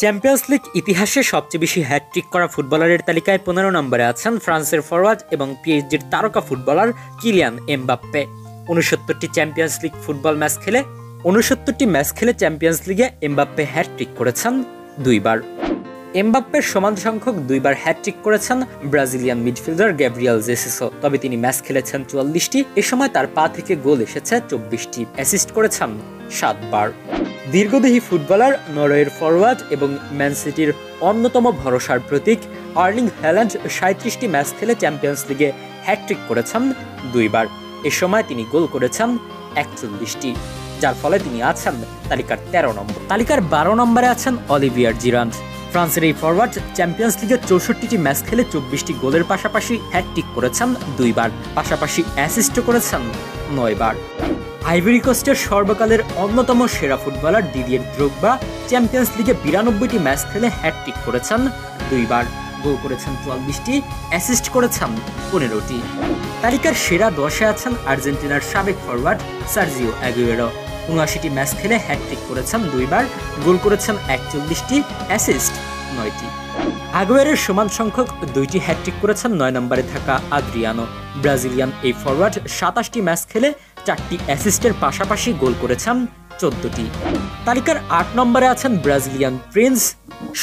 Champions league ইতিহাসে সবচেয়ে বেশি হ্যাটট্রিক করা ফুটবলারের তালিকায় 15 নম্বরে আছেন ফ্রান্সের ফরওয়ার্ড এবং পিএসজির তারকা ফুটবলার কিলিয়ান এমবাপ্পে। 69টি চ্যাম্পিয়ন্স লিগ ফুটবল ম্যাচ খেলে চ্যাম্পিয়ন্স লিগে এমবাপ্পে হ্যাটট্রিক করেছেন দুইবার। এমবাপ্পের সমান সংখ্যক দুইবার হ্যাটট্রিক করেছেন ব্রাজিলিয়ান মিডফিল্ডার গ্যাব্রিয়েল জেসুসও। তবে তিনি ম্যাচ খেলেছেন 44টি। এ সময় তার পা থেকে গোল এসেছে 24টি। অ্যাসিস্ট করেছেন 7 বার। দীর্ঘদেহী ফুটবলার, নরওয়ের ফরওয়ার্ড এবং ম্যান সিটির অন্যতম ভরসার প্রতীক আর্লিং হ্যালান্ড 37টি ম্যাচ খেলে চ্যাম্পিয়ন্স লিগে হ্যাটট্রিক করেছেন দুইবার। এ সময় তিনি গোল করেছেন 41টি, যার ফলে তিনি আছেন তালিকার 13 নম্বর। তালিকার 12 নম্বরে আছেন অলিভিয়ার জিরান্ড। ফ্রান্সের এই ফরওয়ার্ড চ্যাম্পিয়ন্স লিগে 64টি ম্যাচ খেলে 24টি গোলের পাশাপাশি হ্যাটট্রিক করেছেন দুইবার, পাশাপাশি অ্যাসিস্টও করেছেন 9 বার। আইভরি কোস্টের সর্বকালের অন্যতম সেরা ফুটবলার দিদিয়ের দ্রোগবা চ্যাম্পিয়ন্স লিগে 92টি ম্যাচ খেলে হ্যাটট্রিক করেছেন দুইবার, গোল করেছেন 44টি, অ্যাসিস্ট করেছেন 15টি। তালিকার সেরা 10-এ আছেন আর্জেন্টিনার সাবেক ফরওয়ার্ড সার্জিও আগুয়েরো। 79টি ম্যাচ খেলে হ্যাটট্রিক করেছেন দুইবার, গোল করেছেন 41টি, অ্যাসিস্ট 9টি। আগুয়েরের সমান সংখ্যক 2টি হ্যাটট্রিক করেছেন 9 নম্বরে থাকা আদ্রিয়ানো। ব্রাজিলিয়ান এই ফরওয়ার্ড 27টি ম্যাচ খেলে 4টি অ্যাসিস্টের পাশাপাশি গোল করেছেন 14টি। তালিকার 8 নম্বরে আছেন ব্রাজিলিয়ান প্রিন্স,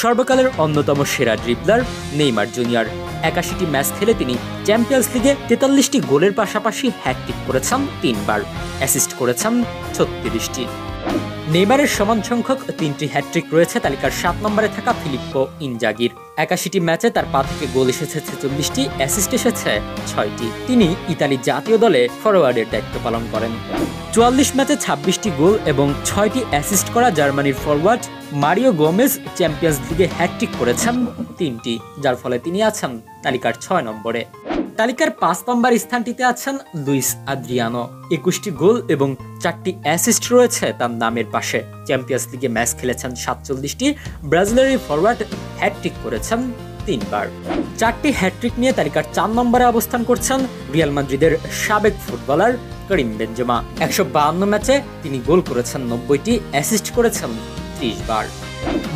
সর্বকালের অন্যতম সেরা ড্রিবলার নেইমার জুনিয়র। 81টি ম্যাচ খেলে তিনি চ্যাম্পিয়ন্স লিগে 43টি গোলের পাশাপাশি হ্যাটট্রিক করেছেন 3 বার, অ্যাসিস্ট করেছেন 36টি। নেইমারের সমান সংখ্যক 3টি হ্যাটট্রিক রয়েছে তালিকার 7 নম্বরে থাকা ফিলিপ্পো ইনজাগির। 81টি ম্যাচে তার পা থেকে গোল এসেছে 46টি, অ্যাসিস্ট এসেছে 6টি। তিনি ইতালি জাতীয় দলে ফরওয়ার্ডের দায়িত্ব পালন করেন। 44 ম্যাচে 26টি গোল এবং 6টি অ্যাসিস্ট করা জার্মানির ফরওয়ার্ড মারিও গোমেজ চ্যাম্পিয়ন্স লিগে হ্যাটট্রিক করেছেন 3টি, যার ফলে তিনি আছেন তালিকার 6 নম্বরে। তালিকার 5 নম্বর স্থানটিতে আছেন লুইস আদ্রিয়ানো। 21টি গোল এবং 4টি অ্যাসিস্ট রয়েছে তার নামের পাশে। চ্যাম্পিয়ন্স লিগে ম্যাচ খেলেছেন 47টি। ব্রাজিলের ফরওয়ার্ড হ্যাটট্রিক করেছেন 3 বার। 4টি হ্যাটট্রিক নিয়ে তালিকার 4 নম্বরে অবস্থান করছেন রিয়াল মাদ্রিদের সাবেক ফুটবলার করিম বেনজেমা। 152 ম্যাচে তিনি গোল করেছেন 90টি, অ্যাসিস্ট করেছেন 30 বার।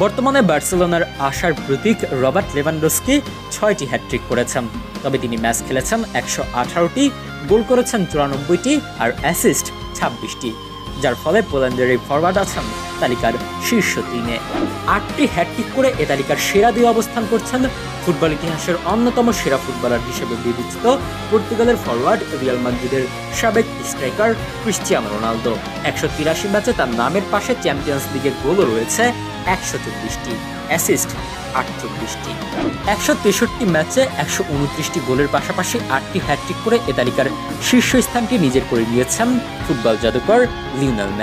বর্তমানে বার্সেলোনার আশার প্রতীক রবার্ট লেভানডস্কি 6টি হ্যাটট্রিক করেছেন। তবে তিনি ম্যাচ খেলেছেন 118টি, গোল করেছেন 94টি আর অ্যাসিস্ট 26টি, যার ফলে পোল্যান্ডের এই ফরওয়ার্ড আছেন তালিকার শীর্ষ 3-এ। 8টি হ্যাটট্রিক করে এ তালিকার সেরা 2 অবস্থান করছেন ফুটবল ইতিহাসের অন্যতম সেরা ফুটবলার হিসেবে বিবেচিত পর্তুগালের ফরওয়ার্ড রিয়াল মাদ্রিদের সাবেক স্ট্রাইকার ক্রিস্টিয়ানো রোনালদো। 183 ম্যাচে তার নামের পাশে চ্যাম্পিয়ন্স লিগের গোলও রয়েছে 124টি, অ্যাসিস্ট 48টি। 163 ম্যাচে 129টি গোলের পাশাপাশি 8টি হ্যাটট্রিক করে এ তালিকার শীর্ষস্থানটি নিজের করে নিয়েছেন ফুটবল জাদুকর লিওনেল মেসি।